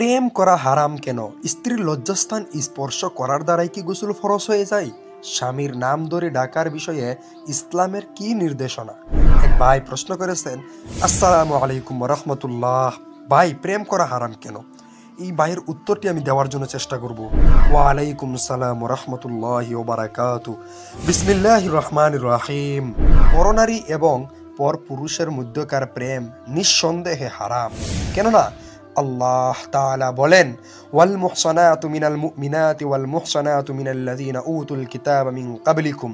প্রেম করা হারাম কেন? স্ত্রীর লজ্জাস্থান স্পর্শ করার দ্বারাই কি গোসল ফরজ হয়ে যায়? স্বামীর নাম ধরে ডাকার বিষয়ে ইসলামের কি নির্দেশনা? এক ভাই প্রশ্ন করেছেন, আসসালামু আলাইকুম রহমতুল্লাহ। ভাই, প্রেম করা হারাম কেন? এই ভাইয়ের উত্তরটি আমি দেওয়ার জন্য চেষ্টা করব। ওয়ালাইকুম সালাম রহমতুল্লাহ ওবারাকাতু। বিসমিল্লাহির রহমানির রহিম। পরনারী এবং পর পুরুষের মধ্যকার প্রেম নিঃসন্দেহে হারাম। কেননা আল্লাহ তাআলা বলেন, ওয়াল মুহসানাতু মিনাল মুমিনাতি ওয়াল মুহসানাতু মিনাল্লাযীনা উতুল কিতাবা মিন ক্বাবলিকুম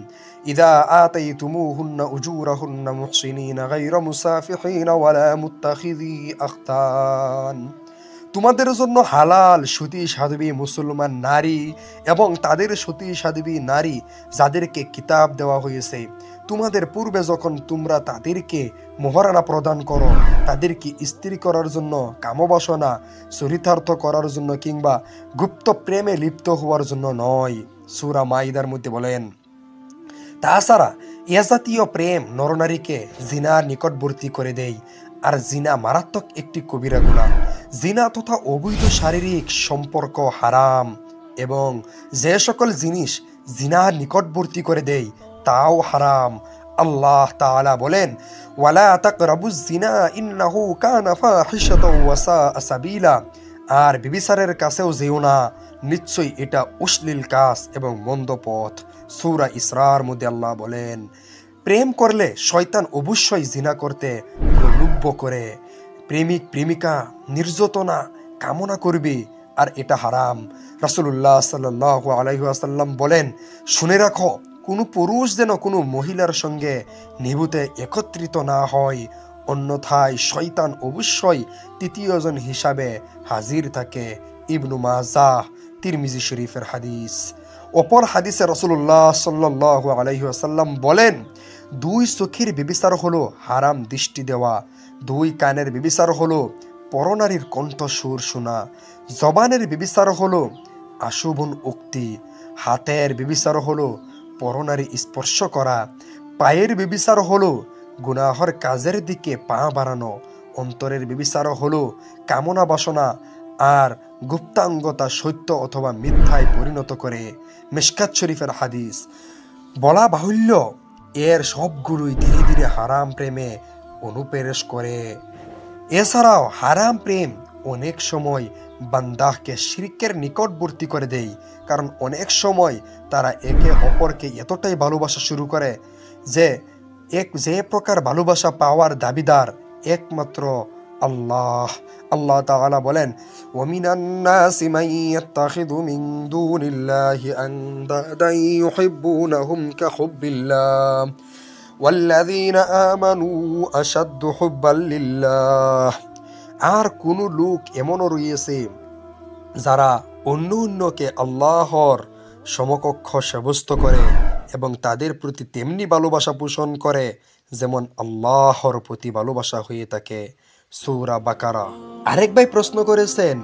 ইযা আতাইতুমুহুন্না উজুরাহুন্না মুহসিনিনা গায়রা মুসাফিহিনা ওয়ালা মুত্তাখিযী আখতান। তোমাদের জন্য হালাল সতী সাধ্বী মুসলমান নারী এবং তাদের সতী সাধ্বী নারী যাদেরকে কিতাব দেওয়া হয়েছে, তোমাদের পূর্বে যখন তোমরা তাদেরকে মোহরানা প্রদান করো, তাদেরকে স্ত্রী করার জন্য, কামবাসনা চরিতার্থ করার জন্য কিংবা গুপ্ত প্রেমে লিপ্ত হওয়ার জন্য নয়। সূরা মাইদার মধ্যে বলেন, তাছাড়া এ জাতীয় প্রেম নরনারীকে জিনার নিকটবর্তী করে দেয়, আর জিনা মারাত্মক একটি কবিরা গুনাহ। জিনা তথা অবৈধ শারীরিক সম্পর্ক হারাম, এবং যে সকল জিনিস জিনার নিকটবর্তী করে দেয় তাও হারাম। আল্লাহ তাআলা বলেন, ওয়ালা তাকরাবুজ জিনা ইন্নাহু কানা ফাহিশাতাও ওয়া সাআ সাবিলা। আর ব্যভিচারের কাছেও যেও না, নিশ্চয়ই এটা অশ্লীল কাজ এবং মন্দ পথ। সূরা ইসরার মধ্যে আল্লাহ বলেন, প্রেম করলে শয়তান অবশ্যই জিনা করতে প্রলুব্ধ করে। প্রেমিক প্রেমিকা নির্যাতনা কামনা করবে, আর এটা হারাম। রাসূলুল্লাহ সাল্লাল্লাহু আলাইহি ওয়াসাল্লাম বলেন, শুনে রাখো, কোনো পুরুষ যেন কোনো মহিলার সঙ্গে নিভুতে একত্রিত না হয়, অন্যথায় শয়তান অবশ্যই তৃতীয়জন হিসাবে হাজির থাকে। ইবনু মাজাহ, তিরমিজি শরীফের হাদিস। অপর হাদিসে রাসূলুল্লাহ সাল্লাল্লাহু আলাইহি ওয়াসাল্লাম বলেন, দুই চোখের ব্যভিচার হলো হারাম দৃষ্টি দেওয়া, দুই কানের ব্যভিচার হলো পরনারীর কণ্ঠস্বর শোনা, জবানের ব্যভিচার হলো আশুভন উক্তি, হাতের ব্যভিচার হলো পরনারী স্পর্শ করা, পায়ের ব্যভিচার হলো গুনাহর কাজের দিকে পা বাড়ানো, অন্তরের ব্যভিচার হলো কামনা বাসনা আর গুপ্তাঙ্গতা সত্য অথবা মিথ্যায় পরিণত করে। মিশকাত শরীফের হাদিস। বলা বাহুল্য, এর সবগুলোই ধীরে ধীরে হারাম প্রেমে অনুপ্রবেশ করে। এছাড়াও হারাম প্রেম অনেক সময় বান্দাহকে শিরকের নিকটবর্তী করে দেয়, কারণ অনেক সময় তারা একে অপরকে এতটাই ভালোবাসা শুরু করে যে প্রকার ভালোবাসা পাওয়ার দাবিদার একমাত্র আল্লাহ। আল্লাহ তাআলা বলেন, ওয়ামিনান নাসি মান ইয়াত্তাখিযু মিন দুনিল্লাহি আনদাদান ইউহিব্বুনাহুম কাহুব্বিল্লাহ ওয়াল্লাযীনা আমানু আশাদ্দু হুব্বাল লিল্লাহ। আর কোন লোক এমনও রয়েছে যারা অন্যকে আল্লাহর সমকক্ষ সাব্যস্ত করে এবং তাদের প্রতি তেমনি ভালোবাসা পোষণ করে যেমন আল্লাহর প্রতি ভালোবাসা হয়ে থাকে। সূরা বাকারা। আরেক ভাই প্রশ্ন করেছেন,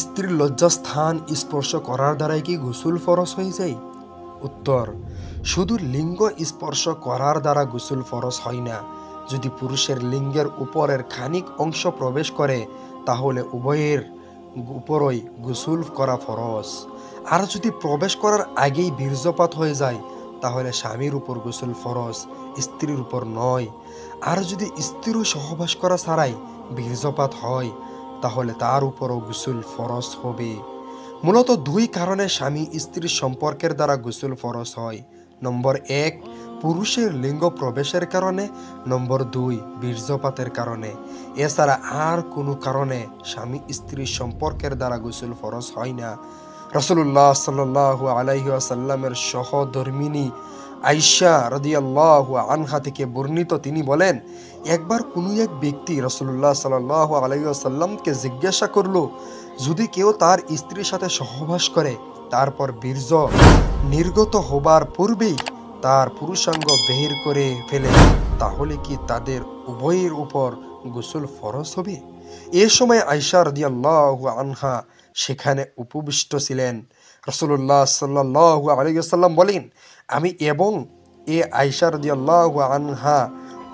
স্ত্রীর লজ্জাস্থান স্পর্শ করার দ্বারাই কি গোসল ফরজ হয়ে যায়? উত্তর, শুধু লিঙ্গ স্পর্শ করার দ্বারা গোসল ফরজ হয় না। যদি পুরুষের লিঙ্গের উপরের খানিক অংশ প্রবেশ করে তাহলে উভয়ের উপরই গোসল করা ফরজ। আর যদি প্রবেশ করার আগেই বীর্যপাত হয়ে যায় তাহলে স্বামীর উপর গোসল ফরজ, স্ত্রীর উপর নয়। আর যদি স্ত্রীর সহবাস করা ছাড়াই বীর্যপাত হয় তাহলে তার উপরও গোসল ফরজ হবে। মূলত দুই কারণে স্বামী স্ত্রীর সম্পর্কের দ্বারা গোসল ফরজ হয়। নম্বর 1, পুরুষের লিঙ্গ প্রবেশের কারণে। নম্বর 2, বীর্যপাতের কারণে। এছাড়া আর কোনো কারণে স্বামী স্ত্রীর সম্পর্কের দ্বারা গোসল ফরজ হয় না। রাসূলুল্লাহ সাল্লাল্লাহু আলাইহি ওয়াসাল্লামের সহধর্মিনী আয়েশা রাদিয়াল্লাহু আনহা থেকে বর্ণিত, তিনি বলেন, একবার কোনো এক ব্যক্তি রাসূলুল্লাহ সাল্লাল্লাহু আলাইহি ওয়াসাল্লামকে জিজ্ঞাসা করলো, যদি কেউ তার স্ত্রীর সাথে সহবাস করে তারপর বীর্য নির্গত হবার পূর্বেই তার পুরুষাঙ্গ বের করে ফেলে তাহলে কি তাদের উভয়ের উপর গোসল ফরজ হবে? এ সময় আয়েশা রাদিয়াল্লাহু আনহা সেখানে উপবিষ্ট ছিলেন। রাসূলুল্লাহ সাল্লাল্লাহু আলাইহি ওয়াসাল্লাম বলেন, আমি এবং আয়েশা রাদিয়াল্লাহু আনহা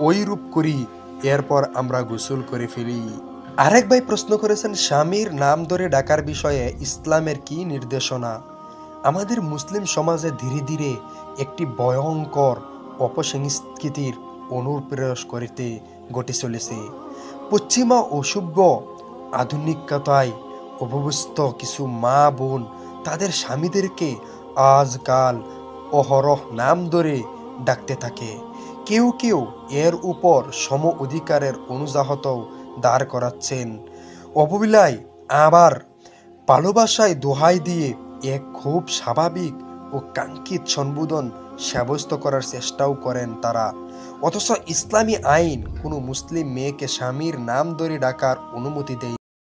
ওই রূপ করি, এরপর আমরা গোসল করে ফেলি। আরেক ভাই প্রশ্ন করেছেন, স্বামীর নাম ধরে ডাকার বিষয়ে ইসলামের কি নির্দেশনা? আমাদের মুসলিম সমাজে ধীরে ধীরে একটি ভয়ঙ্কর অপসংস্কৃতির অনুপ্রবেশ করতে ঘটে চলেছে। পশ্চিমা অসভ্য আধুনিকতায় অভ্যস্ত কিছু মা বোন তাদের স্বামীদেরকে আজকাল অহরহ নাম ধরে ডাকতে থাকে। কেউ কেউ এর উপর সম অধিকারের অনুজাহতও দাঁড় করাচ্ছেন। অববিলায় আবার ভালোবাসায় দোহাই দিয়ে এক খুব স্বাভাবিক ও কাঙ্ক্ষিত সম্বোধন সাব্যস্ত করার চেষ্টাও করেন তারা। অথচ ইসলামী আইন কোনো মুসলিম মেয়েকে স্বামীর নাম ধরে ডাকার অনুমতি দেয়।